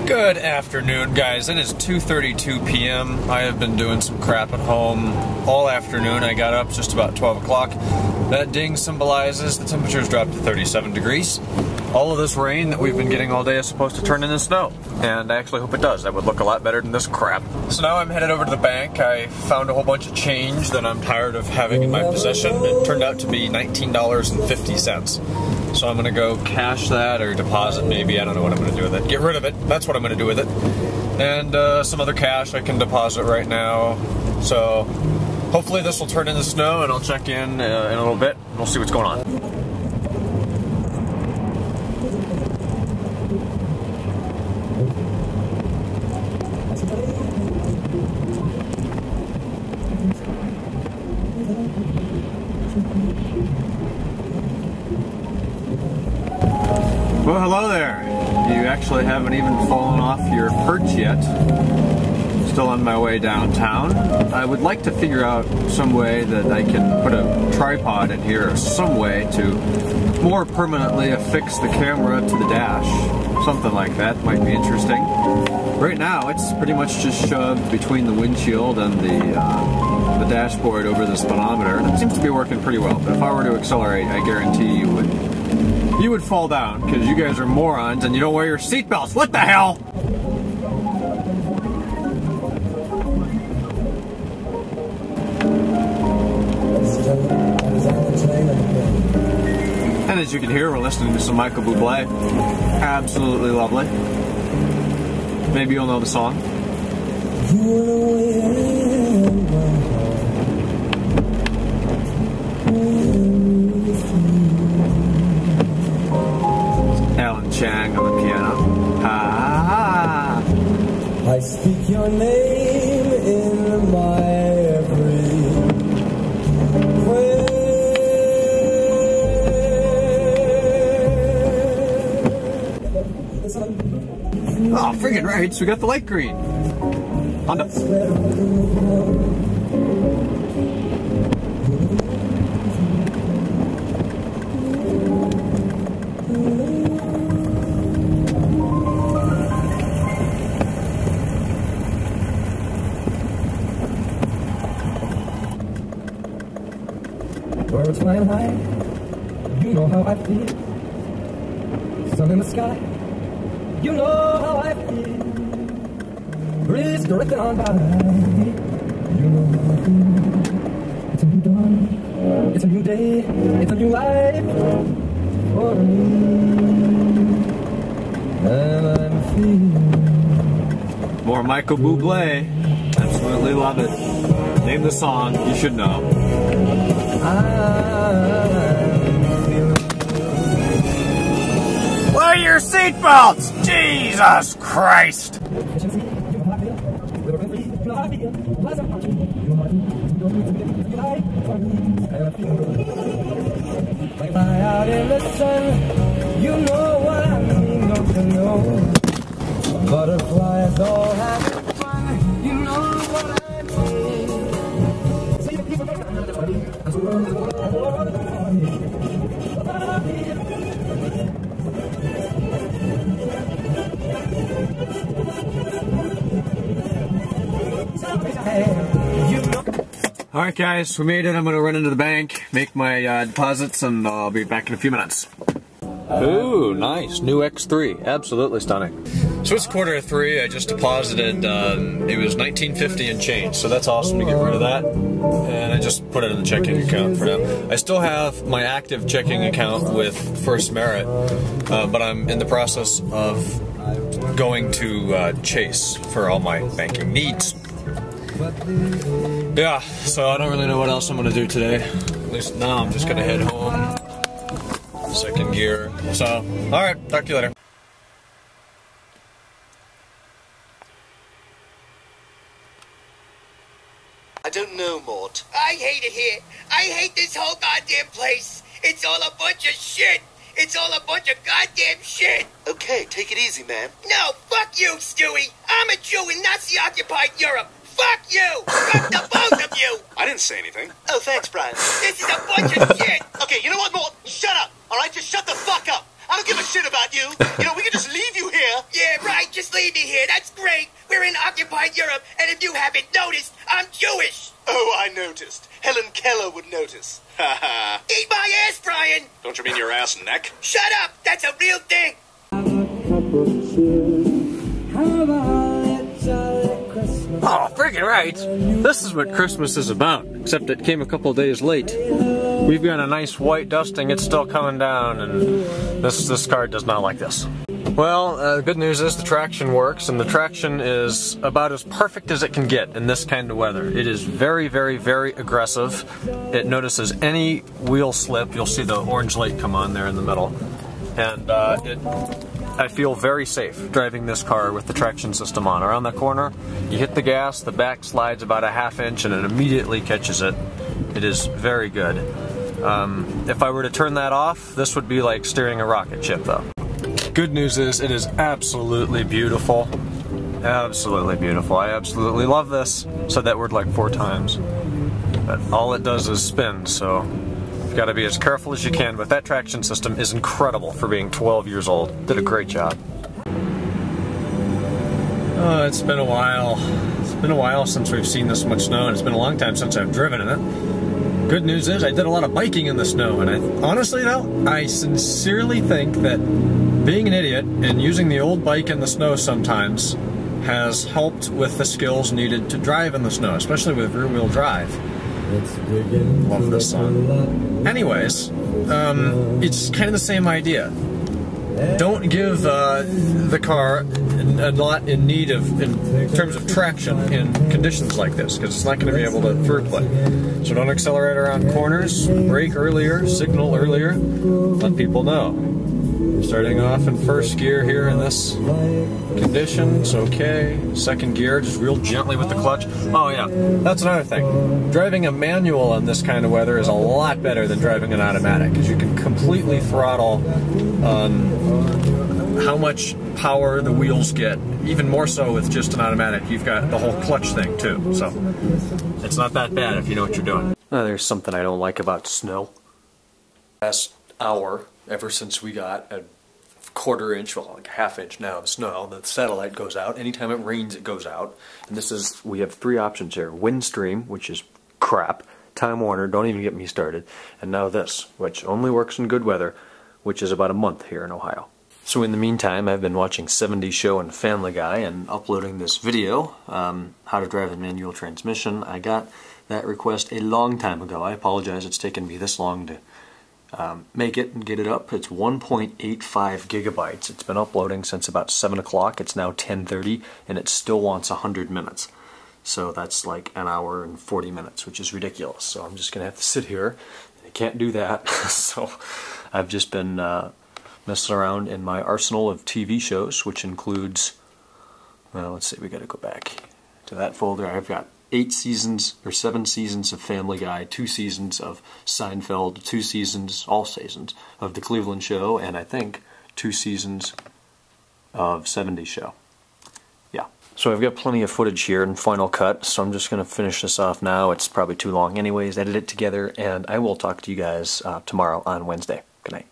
Good afternoon, guys. It is 2:32 p.m. I have been doing some crap at home all afternoon. I got up just about 12 o'clock. That ding symbolizes the temperature's dropped to 37 degrees. All of this rain that we've been getting all day is supposed to turn into snow, and I actually hope it does. That would look a lot better than this crap. So now I'm headed over to the bank. I found a whole bunch of change that I'm tired of having in my possession. It turned out to be $19.50. So I'm gonna go cash that or deposit maybe. I don't know what I'm gonna do with it. Get rid of it. That's what I'm gonna do with it. And some other cash I can deposit right now. So hopefully this will turn into snow, and I'll check in a little bit and we'll see what's going on. Well, hello there. You actually haven't even fallen off your perch yet. Still on my way downtown. I would like to figure out some way that I can put a tripod in here, or some way to more permanently affix the camera to the dash. Something like that might be interesting. Right now, it's pretty much just shoved between the windshield and the dashboard over the speedometer, and it seems to be working pretty well. But if I were to accelerate, I guarantee you would fall down, because you guys are morons and you don't wear your seatbelts. What the hell? And as you can hear, we're listening to some Michael Bublé. Absolutely lovely. Maybe you'll know the song. Chang on the piano. Ah. I speak your name in my every prayer. Oh, friggin' right, so we got the light green. Honda. Birds flying high, you know how I feel. Sun in the sky, you know how I feel. Breeze drifting on by, you know how I feel. It's a new dawn, it's a new day, it's a new life for me. And I'm feeling more Michael Bublé. Absolutely love it. Name the song, you should know. Wear your seatbelts! Jesus Christ! Fly out in the sun, you know what I mean, don't you know? Butterflies all have fun, you know what I mean. Alright guys, we made it. I'm going to run into the bank, make my deposits, and I'll be back in a few minutes. Ooh, nice. New X3. Absolutely stunning. So it's 2:45. I just deposited, it was $19.50 and change, so that's awesome to get rid of that. And I just put it in the checking account for now. I still have my active checking account with First Merit, but I'm in the process of going to Chase for all my banking needs. Yeah, so I don't really know what else I'm going to do today. At least now I'm just going to head home. Second gear. So, alright, talk to you later. I don't know, Mort. I hate it here. I hate this whole goddamn place. It's all a bunch of shit. It's all a bunch of goddamn shit. Okay, take it easy, man. No, fuck you, Stewie. I'm a Jew in Nazi-occupied Europe. Fuck you. Fuck the both of you. I didn't say anything. Oh, thanks, Brian. This is a bunch of shit. Okay, you know what, Mort? Shut up. All right, just shut the fuck up. I don't give a shit about you. You know, we can just leave you here. Yeah, right. Just leave me here. That's great. We're in occupied Europe, and if you haven't noticed, I'm Jewish. Oh, I noticed. Helen Keller would notice. Ha ha. Eat my ass, Brian. Don't you mean your ass neck? Shut up. That's a real thing. Oh, freaking right! This is what Christmas is about, except it came a couple days late. We've got a nice white dusting, it's still coming down, and this car does not like this. Well, the good news is the traction works, and the traction is about as perfect as it can get in this kind of weather. It is very, very, very aggressive. It notices any wheel slip. You'll see the orange light come on there in the middle. And I feel very safe driving this car with the traction system on. Around the corner, you hit the gas, the back slides about a ½ inch, and it immediately catches it. It is very good. If I were to turn that off, this would be like steering a rocket ship, though. Good news is, it is absolutely beautiful. Absolutely beautiful. I absolutely love this. Said that word like 4 times. But all it does is spin, so you've got to be as careful as you can. But that traction system is incredible for being 12 years old. Did a great job. Oh, it's been a while. It's been a while since we've seen this much snow, and it's been a long time since I've driven in it. Good news is I did a lot of biking in the snow, and honestly though, I sincerely think that being an idiot and using the old bike in the snow sometimes has helped with the skills needed to drive in the snow, especially with rear-wheel drive. Love this song. Anyways, it's kind of the same idea. Don't give the car a lot in need of, in terms of traction in conditions like this, because it's not going to be able to throughput. So don't accelerate around corners, brake earlier, signal earlier, let people know. Starting off in first gear here in this condition, it's okay. Second gear, just real gently with the clutch. Oh yeah, that's another thing. Driving a manual in this kind of weather is a lot better than driving an automatic, because you can completely throttle how much power the wheels get. Even more so with just an automatic. You've got the whole clutch thing too, so it's not that bad if you know what you're doing. There's something I don't like about snow. Last hour, ever since we got a 1/4 inch, well, like a ½ inch now of snow, the satellite goes out. Anytime it rains, it goes out. And this is, we have 3 options here. Windstream, which is crap. Time Warner, don't even get me started. And now this, which only works in good weather, which is about a month here in Ohio. So in the meantime, I've been watching 70 Show and Family Guy and uploading this video, how to drive a manual transmission. I got that request a long time ago. I apologize it's taken me this long to make it and get it up. It's 1.85 gigabytes. It's been uploading since about 7 o'clock. It's now 10:30 and it still wants 100 minutes. So that's like an hour and 40 minutes, which is ridiculous. So I'm just going to have to sit here. I can't do that. So I've just been messing around in my arsenal of TV shows, which includes, well, let's see, we got to go back to that folder. I've got 8 seasons or 7 seasons of Family Guy, 2 seasons of Seinfeld, 2 seasons, all seasons of The Cleveland Show, and I think 2 seasons of 70s Show. Yeah. So I've got plenty of footage here in Final Cut, so I'm just going to finish this off now. It's probably too long anyways, edit it together, and I will talk to you guys tomorrow on Wednesday. Good night.